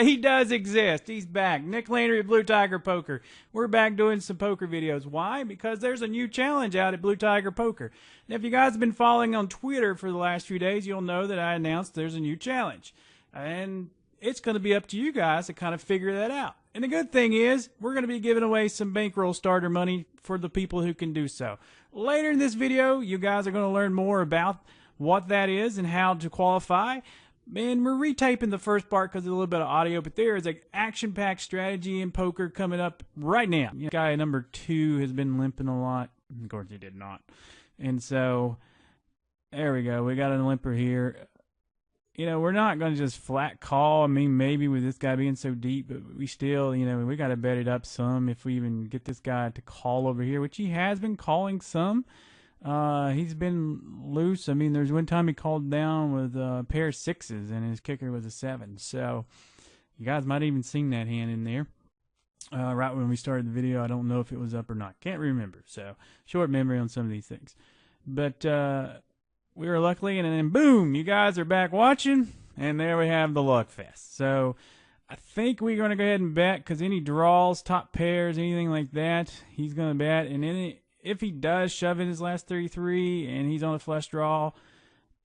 He does exist. He's back. Nick Landry at Blue Tiger Poker. We're back doing some poker videos. Why? Because there's a new challenge out at Blue Tiger Poker. Now, if you guys have been following on Twitter for the last few days, you'll know that I announced there's a new challenge. And it's going to be up to you guys to kind of figure that out. And the good thing is, we're going to be giving away some bankroll starter money for the people who can do so. Later in this video, you guys are going to learn more about what that is and how to qualify. And we're retaping the first part because of a little bit of audio, but there is an action-packed strategy in poker coming up right now. Guy number 2 has been limping a lot. Of course, he did not. And so, there we go. We got a limper here. You know, we're not going to just flat call. I mean, maybe with this guy being so deep, but we still, you know, we got to bet it up some if we even get this guy to call over here, which he has been calling some. He's been loose. I mean, there's one time he called down with a pair of 6s and his kicker was a 7. So you guys might have even seen that hand in there. Right when we started the video, I don't know if it was up or not. Can't remember. So short memory on some of these things. But we were luckily, and then boom, you guys are back watching, and there we have the luck fest. So I think we're going to go ahead and bet because any draws, top pairs, anything like that, he's going to bet. And then if he does shove in his last 33 and he's on a flush draw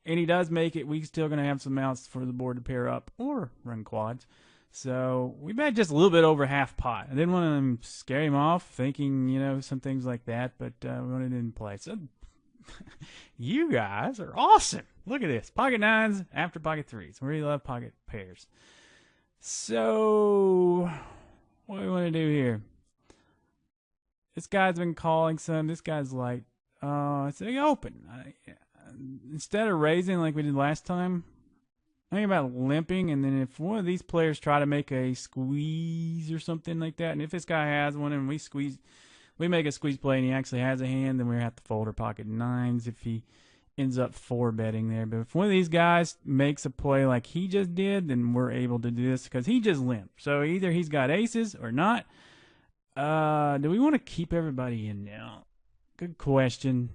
and he does make it, we're still going to have some outs for the board to pair up or run quads. So we bet just a little bit over half pot. I didn't want to scare him off thinking, you know, some things like that, but we wanted it in play. So you guys are awesome. Look at this. Pocket 9s after pocket 3s. We really love pocket pairs. So what do we want to do here? This guy's been calling some. This guy's like, it's an open. Instead of raising like we did last time, I think about limping, and then if one of these players try to make a squeeze or something like that, and if this guy has one and we make a squeeze play and he actually has a hand, then we have to fold our pocket 9s if he ends up 4-betting there. But if one of these guys makes a play like he just did, then we're able to do this because he just limped. So either he's got aces or not. Do we want to keep everybody in now? Good question.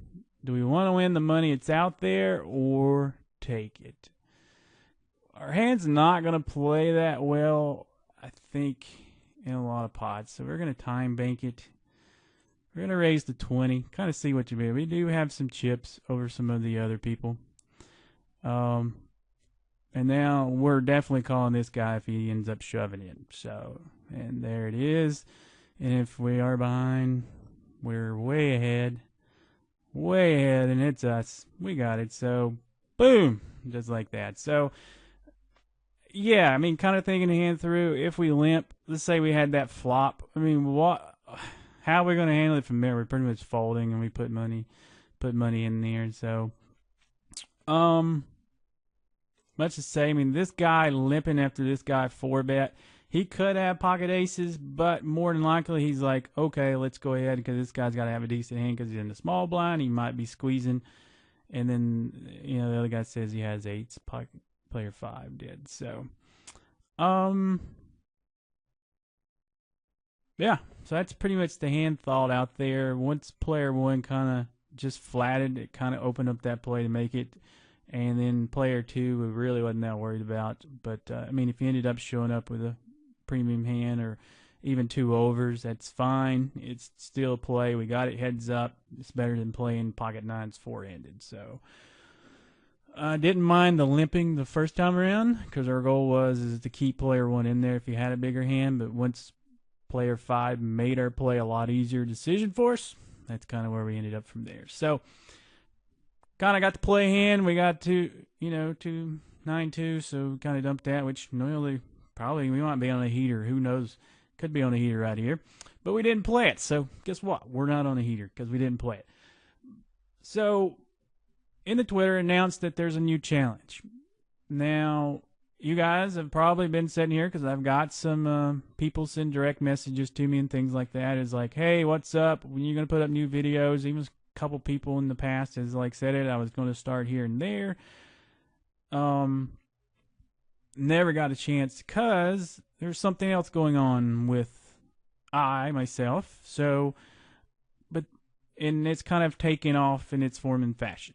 Do we want to win the money that's out there or take it? Our hand's not going to play that well, I think, in a lot of pots. So we're going to time bank it. We're going to raise the 20, kind of see what you do. We do have some chips over some of the other people. And now we're definitely calling this guy if he ends up shoving in. So, and there it is. And if we are behind, we're way ahead, and it's us. We got it. So, boom, just like that. So, yeah, I mean, kind of thinking the hand through. If we limp, let's say we had that flop. I mean, how are we going to handle it from there? We're pretty much folding, and we put money in there. So, let's just say, I mean, this guy limping after this guy 4-bet. He could have pocket aces, but more than likely he's like, okay, let's go ahead because this guy's got to have a decent hand because he's in the small blind. He might be squeezing. And then, you know, the other guy says he has 8s. Pocket player 5 did. So, yeah. So that's pretty much the hand thought out there. Once player 1 kind of just flatted, it kind of opened up that play to make it. And then player 2, we really wasn't that worried about. But, I mean, if he ended up showing up with a premium hand or even 2 overs, that's fine. It's still a play. We got it heads up. It's better than playing pocket 9s 4-handed. So I didn't mind the limping the first time around because our goal was to keep player 1 in there if he had a bigger hand. But once player 5 made our play a lot easier decision for us, that's kind of where we ended up from there. So kind of got to play hand. We got to, 2-9-2, so kind of dumped that, which normally probably we might be on a heater. Who knows? Could be on a heater right here. But we didn't play it, so guess what? We're not on a heater because we didn't play it. So in the Twitter announced that there's a new challenge. Now, you guys have probably been sitting here because I've got some people send direct messages to me and things like that. It's like, hey, what's up? When you going to put up new videos? Even a couple people in the past has like said it. I was going to start here and there. Never got a chance because there's something else going on with myself. So, and it's kind of taken off in its form and fashion.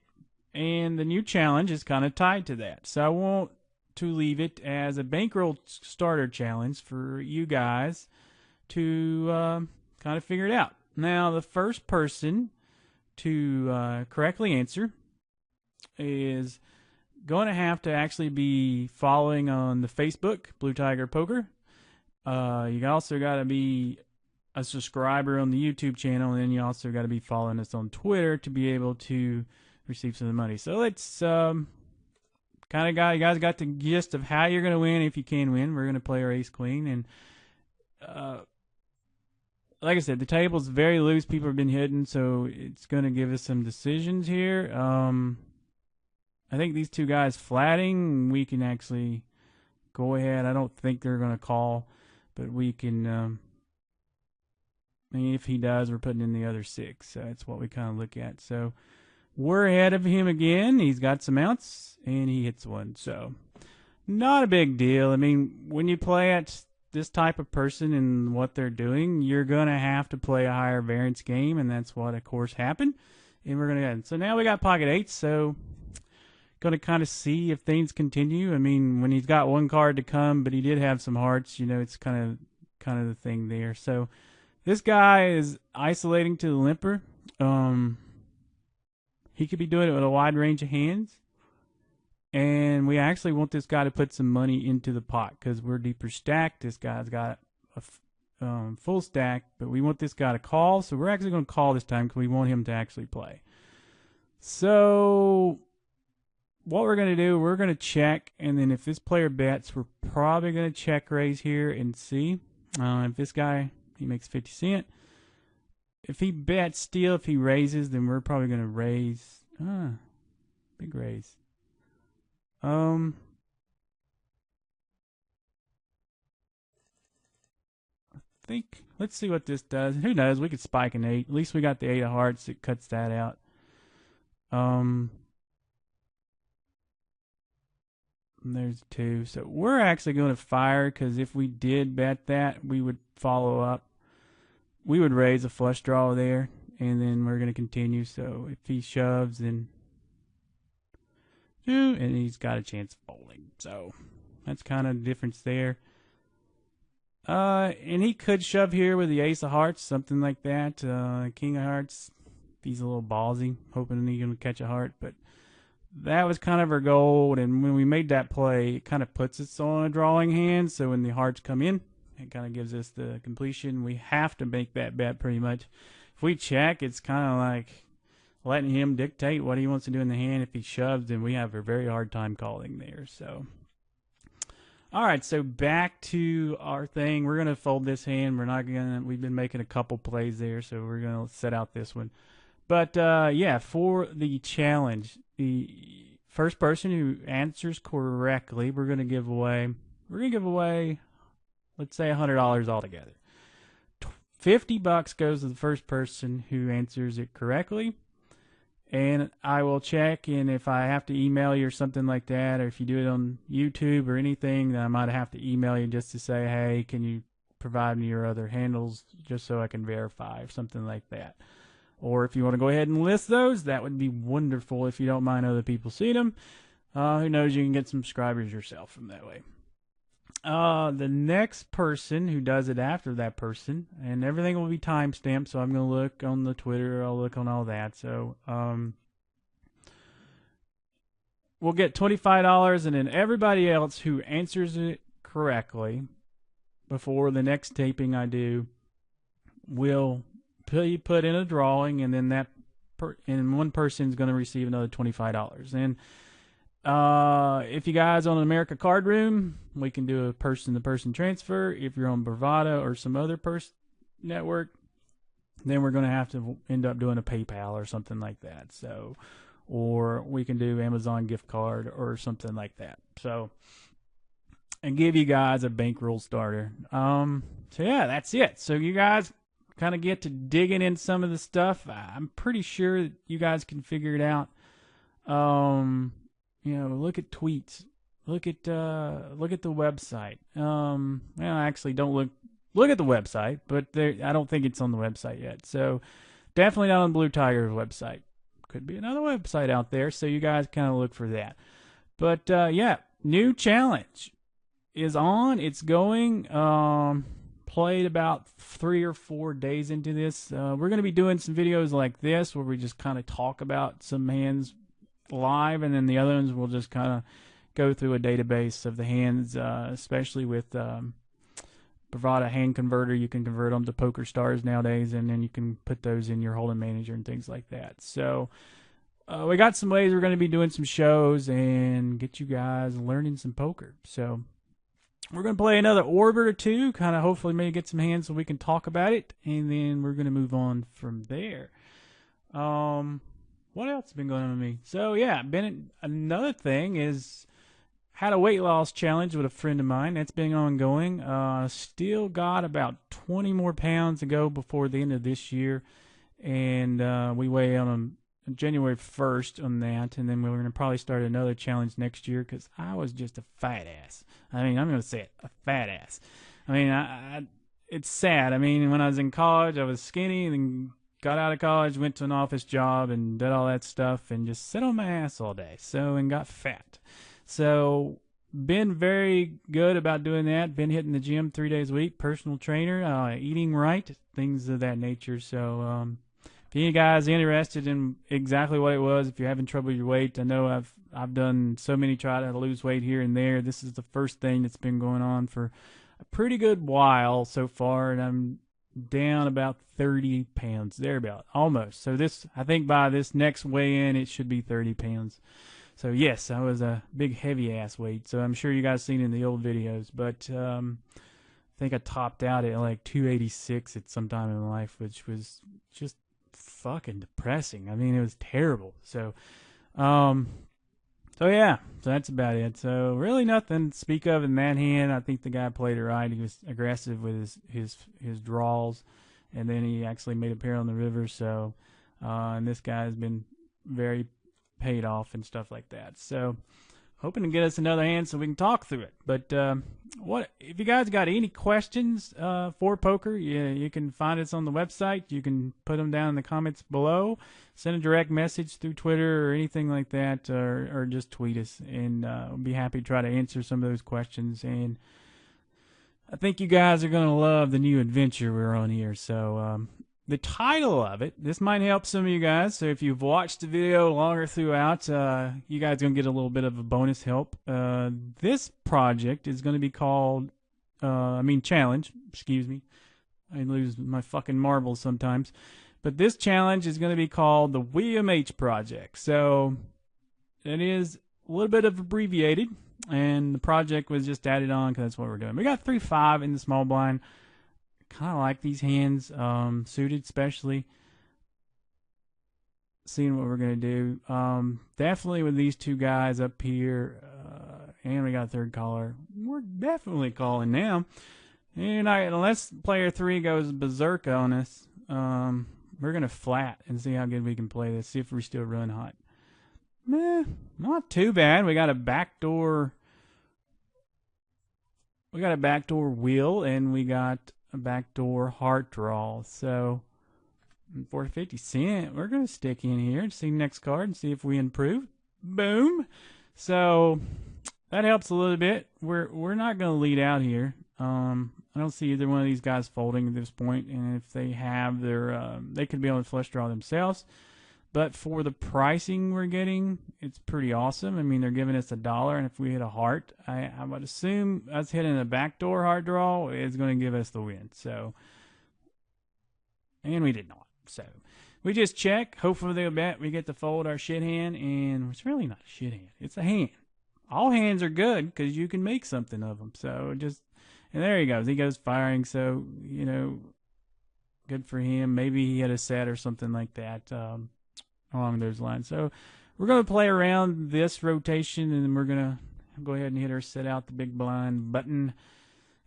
And the new challenge is kind of tied to that. So I won't to leave it as a bankroll starter challenge for you guys to kind of figure it out. Now, the first person to correctly answer is going to have to actually be following on the Facebook, Blue Tiger Poker. You also got to be a subscriber on the YouTube channel, and then you also got to be following us on Twitter to be able to receive some of the money. So let's you guys got the gist of how you're going to win if you can win. We're going to play our ace queen, and like I said, the table's very loose. People have been hidden, so it's going to give us some decisions here. I think these two guys flatting, we can actually go ahead. I don't think they're going to call, but we can, I mean, if he does, we're putting in the other 6. So that's what we kind of look at. So we're ahead of him again. He's got some outs, and he hits one. So not a big deal. I mean, when you play at this type of person and what they're doing, you're going to have to play a higher variance game, and that's what, of course, happened. And we're going to go. So now we got pocket 8, so going to kind of see if things continue. I mean, when he's got one card to come, but he did have some hearts, you know, it's kind of the thing there. So this guy is isolating to the limper. He could be doing it with a wide range of hands. And we actually want this guy to put some money into the pot because we're deeper stacked. This guy's got a full stack, but we want this guy to call. So we're actually going to call this time because we want him to actually play. So what we're going to do, we're going to check, and then if this player bets, we're probably going to check raise here and see. If this guy, he makes 50 cents. If he bets still, if he raises, then we're probably going to raise. Big raise. I think, let's see what this does. Who knows? We could spike an 8. At least we got the 8 of hearts. It cuts that out. There's 2. So we're actually going to fire because if we did bet that, we would follow up. We would raise a flush draw there, and then we're going to continue. So if he shoves, then and he's got a chance of folding. So that's kind of the difference there. And he could shove here with the ace of hearts, something like that. King of hearts, he's a little ballsy, hoping he's going to catch a heart. But that was kind of our goal. And when we made that play, it kind of puts us on a drawing hand. So when the hearts come in, it kind of gives us the completion. We have to make that bet pretty much. If we check, it's kind of like letting him dictate what he wants to do in the hand. If he shoves, then we have a very hard time calling there. So, all right, so back to our thing. We're going to fold this hand. We've been making a couple plays there, so we're going to set out this one. But, yeah, for the challenge, the first person who answers correctly, we're going to give away, let's say $100 altogether. $50 goes to the first person who answers it correctly. And I will check, and if I have to email you or something like that, or if you do it on YouTube or anything, then I might have to email you just to say, hey, can you provide me your other handles just so I can verify or something like that. Or if you want to go ahead and list those, that would be wonderful if you don't mind other people seeing them. Who knows, you can get some subscribers yourself from that way. The next person who does it after that person, and everything will be timestamped, so I'm going to look on the Twitter, I'll look on all that. So, we'll get $25, and then everybody else who answers it correctly before the next taping I do will be put in a drawing, and then and one person is going to receive another $25. And if you guys on America Card Room, we can do a person-to-person transfer. If you're on Bravada or some other network, then we're going to have to end up doing a PayPal or something like that. So, or we can do Amazon gift card or something like that. So, and give you guys a bankroll starter. So yeah, that's it. So you guys kind of get to digging in some of the stuff. I'm pretty sure you guys can figure it out. You know, look at tweets. Look at the website. Well, actually, don't look at the website, but I don't think it's on the website yet. So definitely not on Blue Tiger's website. Could be another website out there, so you guys kind of look for that. But yeah, new challenge is on. It's going. Played about 3 or 4 days into this. We're going to be doing some videos like this where we just kind of talk about some hands live, and then the other ones we'll just kind of go through a database of the hands, especially with Bravada Hand Converter. You can convert them to Poker Stars nowadays, and then you can put those in your hold'em manager and things like that. So we got some ways we're going to be doing some shows and get you guys learning some poker. So we're going to play another orbit or two, kind of hopefully maybe get some hands so we can talk about it, and then we're going to move on from there. What else has been going on with me? So yeah, another thing is had a weight loss challenge with a friend of mine. That's been ongoing. Still got about 20 more pounds to go before the end of this year, and we weigh on January 1st on that, and then we're going to probably start another challenge next year because I was just a fat ass. I mean, I'm going to say it, a fat ass. I mean, it's sad. I mean, when I was in college, I was skinny, and then got out of college, went to an office job, and did all that stuff, and just sat on my ass all day, and got fat. So, been very good about doing that. Been hitting the gym 3 days a week, personal trainer, eating right, things of that nature. So, if any guys interested in exactly what it was, if you're having trouble with your weight, I know I've done so many try to lose weight here and there. This is the first thing that's been going on for a pretty good while so far, and I'm down about 30 pounds, thereabout, almost. So I think by this next weigh-in, it should be 30 pounds. So yes, I was a big heavy ass weight. So I'm sure you guys seen it in the old videos, but I think I topped out at like 286 at some time in my life, which was just fucking depressing. I mean, it was terrible. So yeah, so that's about it. So really nothing to speak of in that hand. I think the guy played it right. He was aggressive with his draws, and then he actually made a pair on the river. So and this guy has been very paid off and stuff like that. So hoping to get us another hand so we can talk through it. But what if you guys got any questions for poker? You can find us on the website. You can put them down in the comments below. Send a direct message through Twitter or anything like that, or just tweet us, and we'll be happy to try to answer some of those questions. And I think you guys are going to love the new adventure we're on here. So the title of it, this might help some of you guys. So if you've watched the video longer throughout, you guys are going to get a little bit of a bonus help. This project is going to be called, challenge, excuse me. I lose my fucking marbles sometimes. But this challenge is going to be called the William H. Project. So it is a little bit of abbreviated, and the project was just added on because that's what we're doing. We got 3-5 in the small blind. Kind of like these hands, suited especially. Seeing what we're going to do. Definitely with these two guys up here, and we got a third caller, we're definitely calling now. And unless player 3 goes berserk on us, we're going to flat and see how good we can play this. See if we still run hot. Not too bad. We got a backdoor wheel, and we got a backdoor heart draw. So for 50 cents, we're going to stick in here and see next card and see if we improve. Boom. So that helps a little bit. We're not going to lead out here. I don't see either one of these guys folding at this point, and if they have they could be able to flush draw themselves. But for the pricing we're getting, it's pretty awesome. I mean, they're giving us $1, and if we hit a heart, I would assume us hitting a backdoor heart draw is going to give us the win. So, and we did not. So we just check. Hopefully they'll bet we get to fold our shit hand, and it's really not a shit hand. It's a hand. All hands are good because you can make something of them. So and there he goes. He goes firing. So, good for him. Maybe he had a set or something like that along those lines. So we're going to play around this rotation, and then we're going to go ahead and hit our set out the big blind button.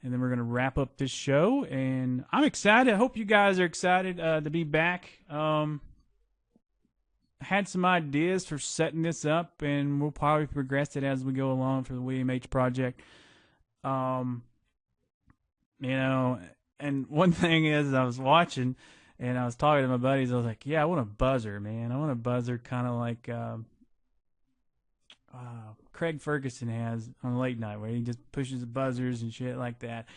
And then we're going to wrap up this show. And I'm excited. I hope you guys are excited to be back. Had some ideas for setting this up, and we'll probably progress it as we go along for the William H. Project. And one thing is, I was watching, and I was talking to my buddies. I was like, yeah, I want a buzzer, man. I want a buzzer kind of like, Craig Ferguson has on late night, where he just pushes the buzzers and shit like that.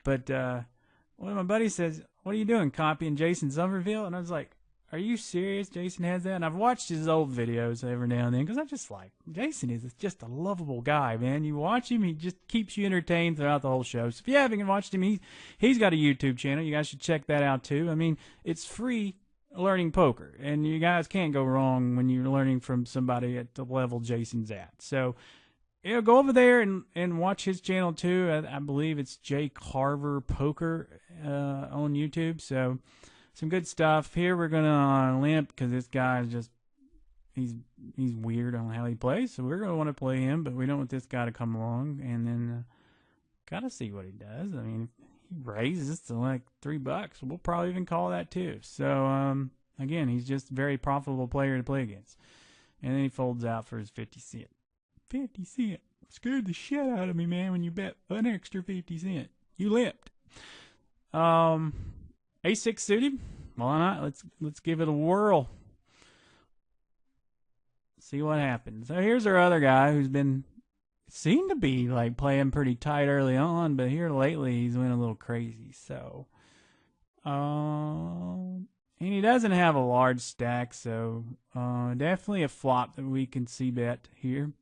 But one of my buddies says, "What are you doing, copying Jason Somerville?" And I was like, "Are you serious? Jason has that?" And I've watched his old videos every now and then because I just like, Jason is just a lovable guy, man. You watch him, he just keeps you entertained throughout the whole show. So if you haven't watched him, he's got a YouTube channel. You guys should check that out too. I mean, it's free learning poker, and you guys can't go wrong when you're learning from somebody at the level Jason's at. So, go over there and watch his channel too. I believe it's Jay Carver Poker on YouTube. So, some good stuff. Here we're gonna limp because this guy is just he's weird on how he plays. So we're gonna want to play him, but we don't want this guy to come along and then gotta see what he does. I mean, he raises to like $3. We'll probably even call that too. So again, he's just a very profitable player to play against. And then he folds out for his 50 cent. 50 cent. Scared the shit out of me, man, when you bet an extra 50 cent. You limped. A6 suited. Why not? Let's give it a whirl. See what happens. So here's our other guy who's seemed to be like playing pretty tight early on, but here lately he's went a little crazy. So, and he doesn't have a large stack, so definitely a flop that we can see bet here.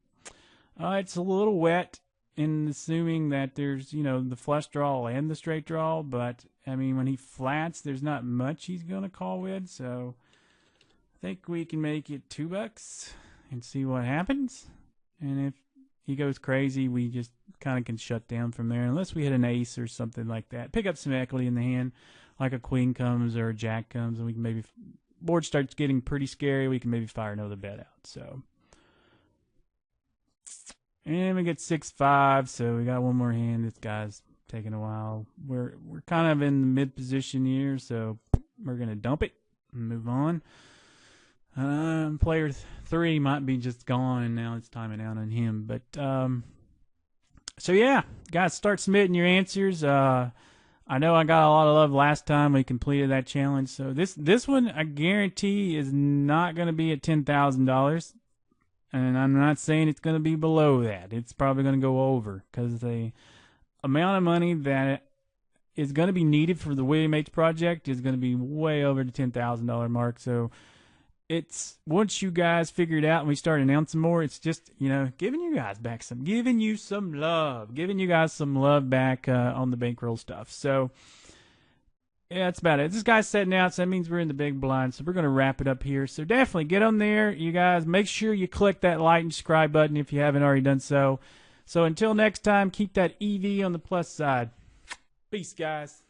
It's a little wet in assuming that there's, the flush draw and the straight draw, but I mean, when he flats, there's not much he's going to call with, so I think we can make it $2 and see what happens. And if he goes crazy, we just kind of can shut down from there, unless we hit an ace or something like that. Pick up some equity in the hand, like a queen comes or a jack comes, and we can maybe, board starts getting pretty scary, we can maybe fire another bet out. So, and we get 6-5, so we got one more hand. This guy's taking a while. We're kind of in the mid position here, so we're gonna dump it and move on. Player 3 might be just gone, and now it's timing out on him. But so yeah, guys, start submitting your answers. I know I got a lot of love last time we completed that challenge. So this one, I guarantee, is not going to be at $10,000. And I'm not saying it's going to be below that. It's probably going to go over, because the amount of money that is going to be needed for the William H. project is going to be way over the $10,000 mark. So it's, once you guys figure it out and we start announcing more, it's just, giving you guys back giving you guys some love back on the bankroll stuff. So yeah, that's about it. This guy's setting out, so that means we're in the big blind. So we're going to wrap it up here. So definitely get on there, you guys. Make sure you click that like and subscribe button if you haven't already done so. So until next time, keep that EV on the plus side. Peace, guys.